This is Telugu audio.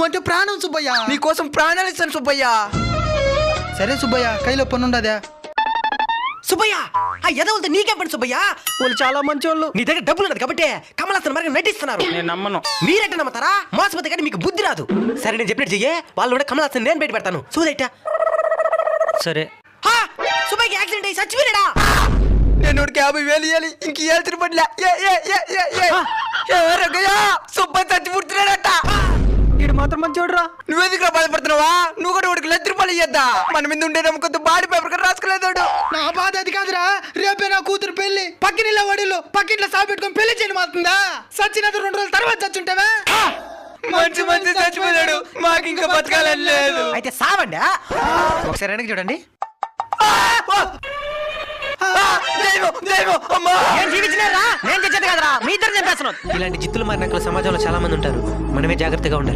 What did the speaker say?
నువ్వంటే ప్రాణం సుబ్బయ్య. నీకోసం ప్రాణాలు ఇస్తాను సుబ్బయ్య. సరే సుబ్బయ్య, కైలో పని ఉండదా? సుబ్బయ్య ఆ ఎదవులతో నీకేం పని సుబ్బయ్య? వాళ్ళు చాలా మంచి వాళ్ళు. నీ దగ్గర డబ్బులు ఉన్నది కాబట్టి కమలాసన్ మరి నటిస్తున్నారు. నేను నమ్మను. మీరెట్ట నమ్ముతారా? మోసపోతే కానీ మీకు బుద్ధి రాదు. సరే నేను చెప్పినట్టు చెయ్యే, వాళ్ళు కూడా కమలాసన్ నేను బయట పెడతాను. సూదైట సరే. సుబ్బయ్యకి యాక్సిడెంట్ అయ్యి చచ్చిపోయాడా? నేను 50,000 ఇవ్వాలి, ఇంక ఇవ్వాల్సిన పనిలే. సుబ్బయ్య చచ్చి పుడుతున్నాడట. వీడు మాత్రం మంచోడురా. నువ్వెందుకు బాధపడుతున్నావా? నువ్వు కూడా 1,00,000 ఇయ్యద్దా? మన మీద ఉండే నమ్మకంతో బాడీ పేపర్ కూడా రాసుకోలేదు. నా బాధ అది కాదురా, రేపే నా కూతురు పెళ్లి. పక్కనిళ్ళ వడిలో పక్కింట్లో సాగు పెట్టుకొని పెళ్లి చేయడం అవుతుందా? సచ్చినది 2 రోజుల తర్వాత చచ్చుంటావా? మంచి మంచి చచ్చిపోయాడు, మాకు ఇంకా బతకాలని లేదు. అయితే సావండి. ఒకసారి వెనక్కి చూడండి. నేను జీవించినారా? నేను చచ్చేది కదరా, మీ ఇద్దరు చంపేస్తున్నాను. ఇలాంటి జిత్తులు మారిన సమాజంలో చాలా మంది ఉంటారు. మనమే జాగ్రత్తగా ఉండాలి.